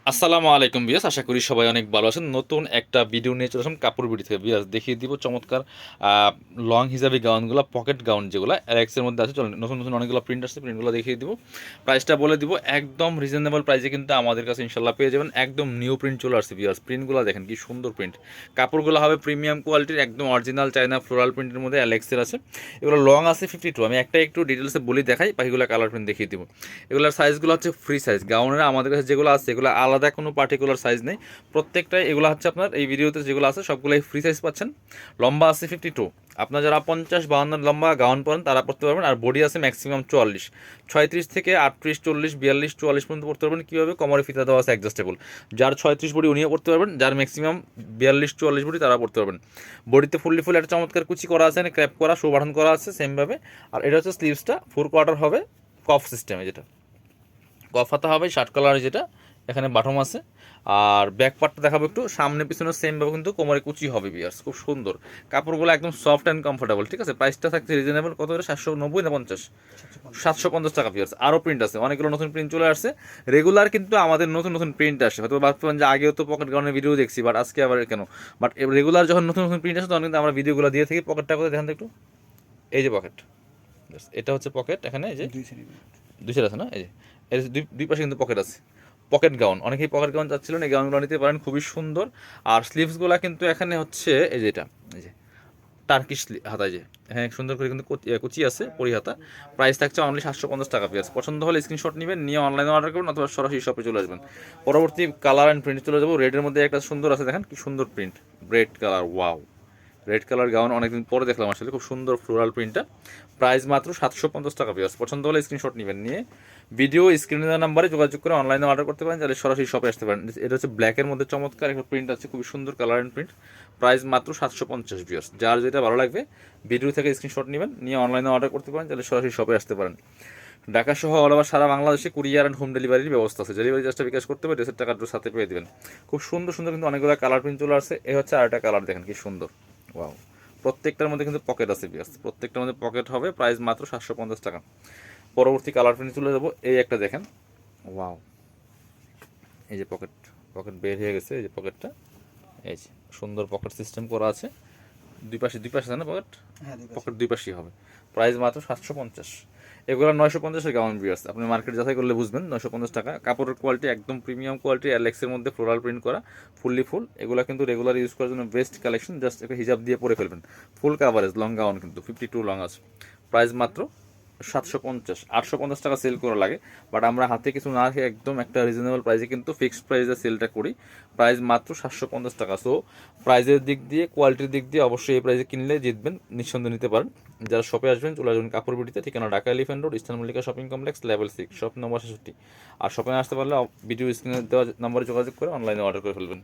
আসসালামু আলাইকুম বিয়াস, আশা করি সবাই অনেক ভালো আছেন। নতুন একটা ভিডিও নিয়ে চলে আসলাম কাপড় বিডি থেকে। বিয়াস দেখিয়ে দিব চমৎকার লং হিসাবে গাউনগুলো, পকেট গাউন যেগুলো এর মধ্যে আছে। চলেন, নতুন নতুন অনেকগুলো প্রিন্ট আসছে, প্রিন্টগুলো দেখিয়ে দিব, প্রাইসটা বলে দিব। একদম রিজনেবল প্রাইসে কিন্তু আমাদের কাছে ইনশাল্লাহ পেয়ে যাবেন। একদম নিউ প্রিন্ট চলে আসছে বিয়াস। প্রিন্টগুলো দেখেন কি সুন্দর প্রিন্ট। কাপড়গুলো হবে প্রিমিয়াম কোয়ালিটির, একদম অরিজিনাল চায়না ফ্লোরাল প্রিন্টের মধ্যে অ্যালেক্সের আছে। এগুলো লং আছে 52। আমি একটা একটু ডিটেলসে বলি দেখাই, বাকিগুলো কালার প্রিন্ট দেখিয়ে দিব। এগুলোর সাইজগুলো হচ্ছে ফ্রি সাইজ। গাউনের আমাদের কাছে যেগুলো আছে এগুলো আলাদা কোনো পার্টিকুলার সাইজ নেই, প্রত্যেকটাই এগুলো হচ্ছে আপনার এই ভিডিওতে যেগুলো আছে সবগুলোই ফ্রি সাইজ পাচ্ছেন। লম্বা আছে 52। আপনার যারা 50-52 লম্বা গাউন পরেন তারা পড়তে পারবেন। আর বডি আছে ম্যাক্সিমাম 44, 36 থেকে 38, 40, 42, 44 পর্যন্ত পড়তে পারবেন। কীভাবে? কোমরে ফিতা দেওয়া আছে অ্যাডজাস্টেবল। যার 36 বডি উনিও পড়তে পারবেন, যার ম্যাক্সিমাম 42, 44 বডি তারা পড়তে পারবেন। বডিতে ফুললি ফুল একটা চমৎকার কুচি করা আছে, ক্র্যাপ করা, শো বাটন করা আছে সেমভাবে। আর এটা হচ্ছে স্লিভসটা 4 কোয়ার্টার হবে, কফ সিস্টেমে, যেটা কফ হাতা হবে, শার্ট কালার, যেটা এখানে বাটম আছে। আর ব্যাক পার্টটা দেখাবো একটু, সামনে পিছনে সেম ভাবে কিন্তু কোমরে কুচি হবে বিয়ার্স, খুব সুন্দর। কাপড়গুলো একদম সফট অ্যান্ড কমফোর্টেবল, ঠিক আছে। প্রাইসটা থাকছে রিজনেবল, কত করে? 790 না 50? 750 টাকা বিয়ার্স। আরও প্রিন্ট আছে, অনেকগুলো নতুন প্রিন্ট চলে আসছে। রেগুলার কিন্তু আমাদের নতুন নতুন প্রিন্ট আসে, হয়তো ভাবতেন যে আগেও তো পকেট গাউনের ভিডিও দেখছি, বাট আজকে আবার কেন? বাট রেগুলার যখন নতুন নতুন প্রিন্ট আসে তখন কিন্তু আমরা ভিডিওগুলো দিয়ে থাকি। পকেটটা করে দেখেন তো একটু, এই যে পকেট, এটা হচ্ছে পকেট। এখানে এই যে দুই সাইড আছে না, এই যে এর দুই দুই পাশে কিন্তু পকেট আছে। পকেট গাউন, অনেকেই পকেট গাউন চাচ্ছিলেন, এই গাউনগুলো নিতে পারেন, খুবই সুন্দর। আর স্লিভসগুলো কিন্তু এখানে হচ্ছে এই যে এটা, এই যে টার্কিশ হাতায়, যে হ্যাঁ সুন্দর করে কিন্তু কুচি আছে পরি হাতা। প্রাইস থাকছে অনলি 750 টাকা পিস। পছন্দ হলে স্ক্রিনশট নেবেন, নিয়ে অনলাইনে অর্ডার করবেন অথবা সরাসরি শপে চলে আসবেন। পরবর্তী কালার অ্যান্ড প্রিন্ট চলে যাবো। রেডের মধ্যে একটা সুন্দর আছে, দেখেন কি সুন্দর print, red colour, wow. Red colour gown অনেকদিন পরে দেখলাম আসলে, খুব সুন্দর ফ্লোরাল প্রিন্টটা। প্রাইস মাত্র 750 টাকা পিস। পছন্দ হলে স্ক্রিনশট নেবেন, নিয়ে ভিডিও স্ক্রিনে দেওয়া নাম্বারে যোগাযোগ করে অনলাইনে অর্ডার করতে পারেন, তাহলে সরাসরি শপে আসতে পারেন। এটা হচ্ছে ব্ল্যাকের মধ্যে চমৎকার একটা প্রিন্ট আছে, খুবই সুন্দর কালার অ্যান্ড প্রিন্ট। প্রাইস মাত্র 750 পিস। যার যেটা ভালো লাগবে ভিডিও থেকে স্ক্রিনশট নেবেন, নিয়ে অনলাইনে অর্ডার করতে পারেন, তাহলে সরাসরি শপে আসতে পারেন। ঢাকা সহ অল ওভার সারা বাংলাদেশে কুরিয়ার অ্যান্ড হোম ডেলিভারির ব্যবস্থা আছে। ডেলিভারি চার্জটা বিকাশ করতে হবে, ড্রেসের টাকাটা সাথে পেয়ে দেবেন। খুব সুন্দর সুন্দর কিন্তু অনেকগুলো কালার প্রিন্ট চলে আসছে। এই হচ্ছে আরেকটা কালার, দেখেন কি সুন্দর, ওয়াও। প্রত্যেকটার মধ্যে কিন্তু পকেট আছে বিয়াস, প্রত্যেকটার মধ্যে পকেট হবে। প্রাইস মাত্র 750 টাকা। পরবর্তী কালার প্রিন্ট চলে যাবো, এই একটা দেখেন, ওয়াও। এই যে পকেট, পকেট বের হয়ে গেছে, এই যে পকেটটা, এই যে সুন্দর পকেট সিস্টেম করা আছে। দুই পাশে আছে না পকেট? পকেট দুই পাশেই হবে। প্রাইস মাত্র 750। এগুলো 950-এর গাউন বিয়ার্স, আপনি মার্কেট যাচাই করলে বুঝবেন। 950 টাকা। কাপড়ের কোয়ালিটি একদম প্রিমিয়াম কোয়ালিটি, অ্যালেক্সের মধ্যে ফ্লোরাল প্রিন্ট করা, ফুললি ফুল। এগুলো কিন্তু রেগুলার ইউজ করার জন্য বেস্ট কালেকশন। জাস্ট একটা হিজাব দিয়ে পরে ফেলবেন। ফুল কাভারেজ লং গাউন, কিন্তু 52 লং আছে। প্রাইস মাত্র 750। 850 টাকা সেল করা লাগে, বাট আমরা হাতে কিছু না রেখে একদম একটা রিজনেবল প্রাইসে কিন্তু ফিক্সড প্রাইসে সেলটা করি। প্রাইস মাত্র 750 টাকা। সো প্রাইসের দিক দিয়ে, কোয়ালিটির দিক দিয়ে অবশ্যই এই প্রাইসে কিনলে জিতবেন, নিঃসন্দেহে নিতে পারেন। যারা শপে আসবেন চলে আসবেন কাপড় বিটিতে, ঠিকানা Dhaka elephant road, eastern Mallika shopping complex, level 6, shop number 66। আর শপে আসতে পারলে ভিডিও স্ক্রিনে দেওয়া নাম্বারে যোগাযোগ করে অনলাইনে অর্ডার করে ফেলবেন।